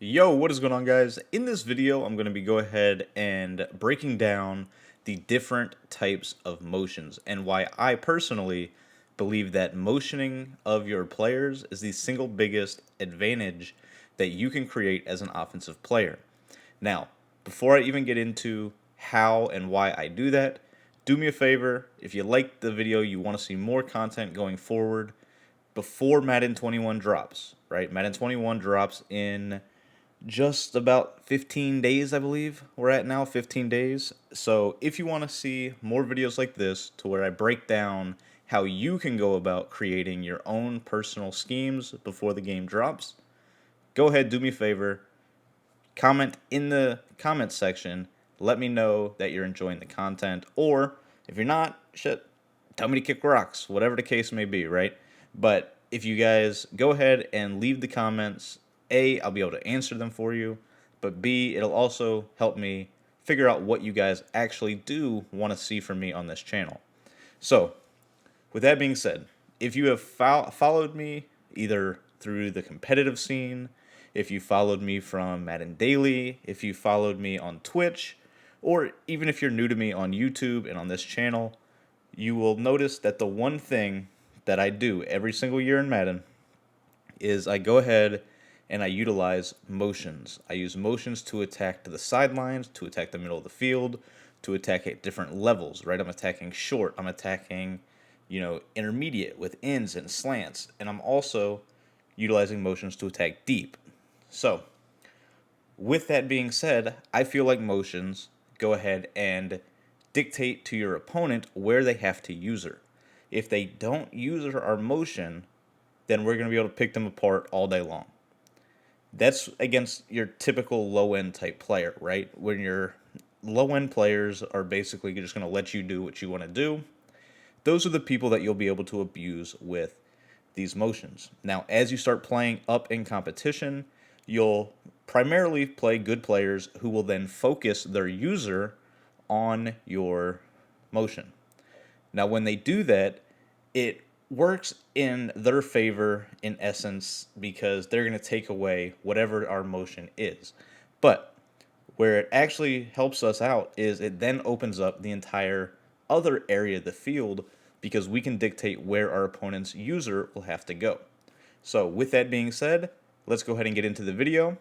Yo, what is going on, guys? In this video, I'm going to be go ahead and breaking down the different types of motions and why I personally believe that motioning of your players is the single biggest advantage that you can create as an offensive player. Now, before I even get into how and why I do that, do me a favor. If you like the video, you want to see more content going forward before Madden 21 drops, right? Madden 21 drops in just about 15 days, I believe we're at now, 15 days. So if you want to see more videos like this to where I break down how you can go about creating your own personal schemes before the game drops, go ahead, do me a favor, comment in the comments section, let me know that you're enjoying the content, or if you're not, shit, tell me to kick rocks, whatever the case may be, right? But if you guys go ahead and leave the comments, A, I'll be able to answer them for you, but B, it'll also help me figure out what you guys actually do want to see from me on this channel. So, with that being said, if you have followed me either through the competitive scene, if you followed me from Madden Daily, if you followed me on Twitch, or even if you're new to me on YouTube and on this channel, you will notice that the one thing that I do every single year in Madden is I go ahead and I utilize motions. I use motions to attack to the sidelines, to attack the middle of the field, to attack at different levels, right? I'm attacking short, I'm attacking, intermediate with ins and slants, and I'm also utilizing motions to attack deep. So, with that being said, I feel like motions go ahead and dictate to your opponent where they have to use her. If they don't use our motion, then we're going to be able to pick them apart all day long. That's against your typical low-end type player, right? When your low-end players are basically just going to let you do what you want to do, those are the people that you'll be able to abuse with these motions. Now, as you start playing up in competition, you'll primarily play good players who will then focus their user on your motion. Now, when they do that, it works in their favor in essence because they're going to take away whatever our motion is. But where it actually helps us out is it then opens up the entire other area of the field because we can dictate where our opponent's user will have to go. So with that being said, let's go ahead and get into the video.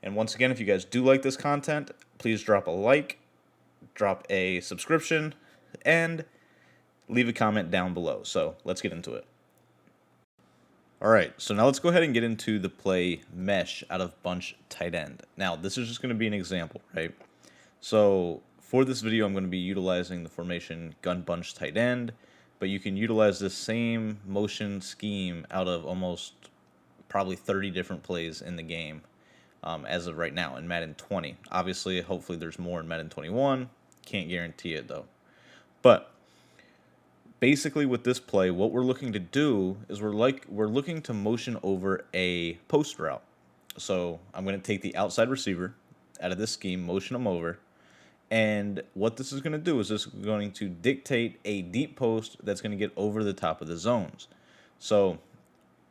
And once again, if you guys do like this content, please drop a like, drop a subscription, and leave a comment down below. So let's get into it. Alright, so now let's go ahead and get into the play mesh out of bunch tight end. Now, this is just going to be an example, right? So for this video, I'm going to be utilizing the formation gun bunch tight end, but you can utilize this same motion scheme out of almost probably 30 different plays in the game as of right now in Madden 20. Obviously, hopefully there's more in Madden 21. Can't guarantee it, though. But basically with this play, what we're looking to do is we're looking to motion over a post route. So I'm going to take the outside receiver out of this scheme, motion him over, and what this is going to do is this is going to dictate a deep post that's going to get over the top of the zones. So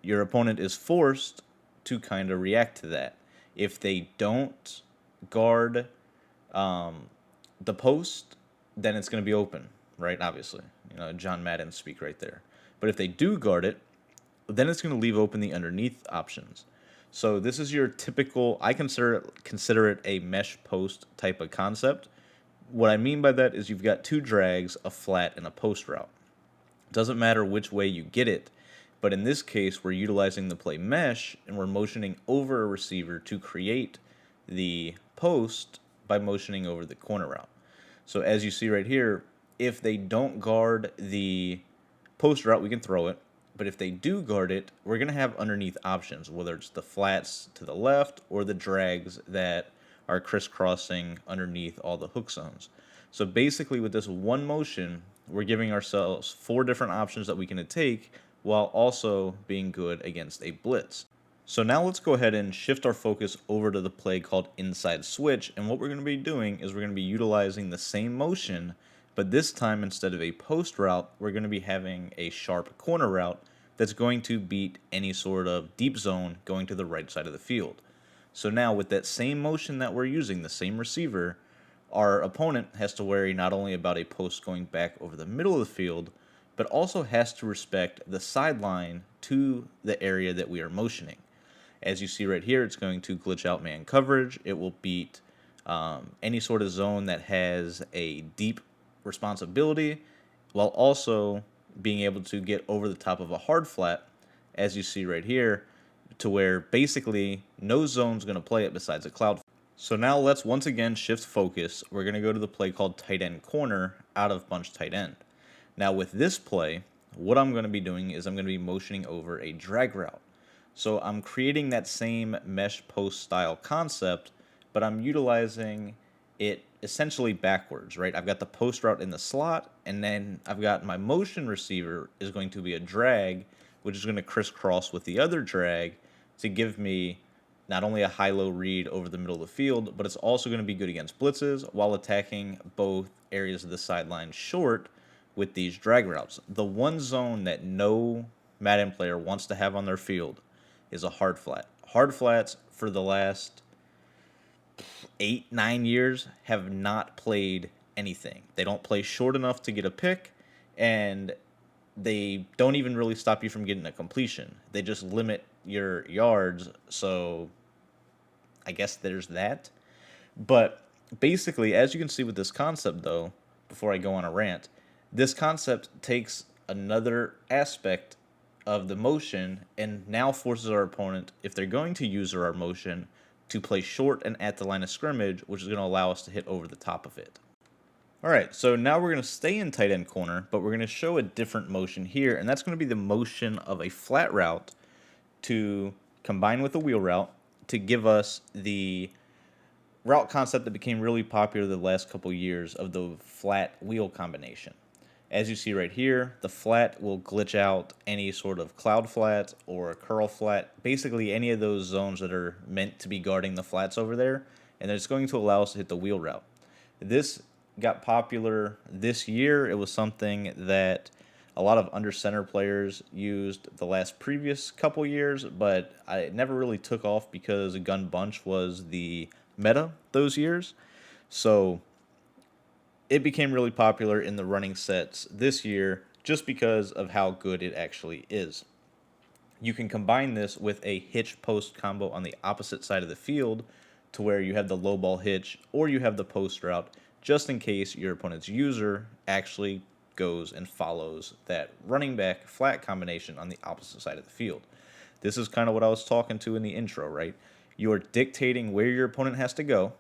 your opponent is forced to kind of react to that. If they don't guard the post, then it's going to be open, right? Obviously, John Madden speak right there. But if they do guard it, then it's going to leave open the underneath options. So this is your typical, I consider it a mesh post type of concept. What I mean by that is you've got two drags, a flat, and a post route. Doesn't matter which way you get it, but in this case, we're utilizing the play mesh, and we're motioning over a receiver to create the post by motioning over the corner route. So as you see right here, if they don't guard the post route, we can throw it. But if they do guard it, we're going to have underneath options, whether it's the flats to the left or the drags that are crisscrossing underneath all the hook zones. So basically with this one motion, we're giving ourselves 4 different options that we can take while also being good against a blitz. So now let's go ahead and shift our focus over to the play called inside switch, and what we're going to be doing is we're going to be utilizing the same motion, but this time instead of a post route, we're going to be having a sharp corner route that's going to beat any sort of deep zone going to the right side of the field. So now with that same motion that we're using, the same receiver, our opponent has to worry not only about a post going back over the middle of the field, but also has to respect the sideline to the area that we are motioning. As you see right here, it's going to glitch out man coverage. It will beat any sort of zone that has a deep responsibility, while also being able to get over the top of a hard flat, as you see right here, to where basically no zone's going to play it besides a cloud. So now let's once again shift focus. We're going to go to the play called tight end corner out of bunch tight end. Now with this play, what I'm going to be doing is I'm going to be motioning over a drag route. So I'm creating that same mesh post style concept, but I'm utilizing it essentially backwards, right? I've got the post route in the slot, and then I've got my motion receiver is going to be a drag, which is going to crisscross with the other drag to give me not only a high-low read over the middle of the field, but it's also going to be good against blitzes while attacking both areas of the sideline short with these drag routes. The one zone that no Madden player wants to have on their field is a hard flat. Hard flats for the last 8-9 years have not played anything. They don't play short enough to get a pick, and they don't even really stop you from getting a completion. They just limit your yards, so I guess there's that. But basically, as you can see with this concept, though, before I go on a rant, this concept takes another aspect of the motion and now forces our opponent, if they're going to use our motion, to play short and at the line of scrimmage, which is going to allow us to hit over the top of it. Alright, so now we're going to stay in tight end corner, but we're going to show a different motion here, and that's going to be the motion of a flat route to combine with a wheel route to give us the route concept that became really popular the last couple years of the flat wheel combination. As you see right here, the flat will glitch out any sort of cloud flat or a curl flat, basically any of those zones that are meant to be guarding the flats over there, and it's going to allow us to hit the wheel route. This got popular this year. It was something that a lot of under center players used the last previous couple years, but it never really took off because a gun bunch was the meta those years. So it became really popular in the running sets this year just because of how good it actually is. You can combine this with a hitch post combo on the opposite side of the field to where you have the low ball hitch or you have the post route just in case your opponent's user actually goes and follows that running back flat combination on the opposite side of the field. This is kind of what I was talking to in the intro, right? You're dictating where your opponent has to go,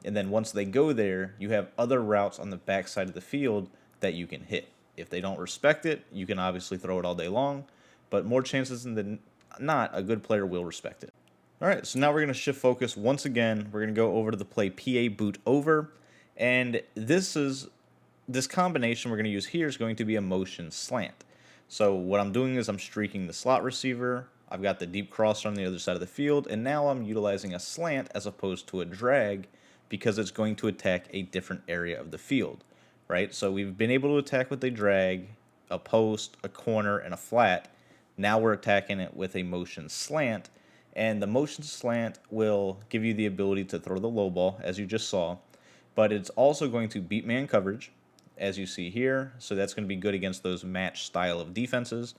and then once they go there, you have other routes on the back side of the field that you can hit. If they don't respect it, you can obviously throw it all day long, but more chances than not, a good player will respect it. All right, so now we're going to shift focus once again. We're going to go over to the play PA boot over, and this combination we're going to use here is going to be a motion slant. So what I'm doing is I'm streaking the slot receiver. I've got the deep crosser on the other side of the field, and now I'm utilizing a slant as opposed to a drag because it's going to attack a different area of the field, right? So we've been able to attack with a drag, a post, a corner, and a flat. Now we're attacking it with a motion slant, and the motion slant will give you the ability to throw the low ball, as you just saw, but it's also going to beat man coverage, as you see here, so that's going to be good against those match style of defenses,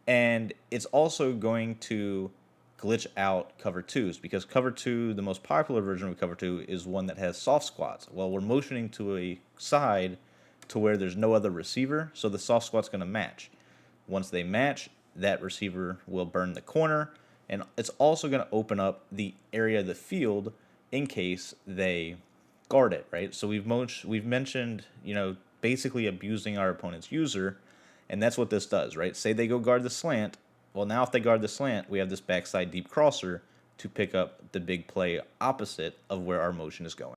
and it's also going to glitch out cover twos, because cover two, the most popular version of cover two, is one that has soft squats. Well, we're motioning to a side to where there's no other receiver, so the soft squat's going to match. Once they match, that receiver will burn the corner, and it's also going to open up the area of the field in case they guard it, right? So we've mentioned, basically abusing our opponent's user, and that's what this does, right? Say they go guard the slant. Well, now if they guard the slant, we have this backside deep crosser to pick up the big play opposite of where our motion is going.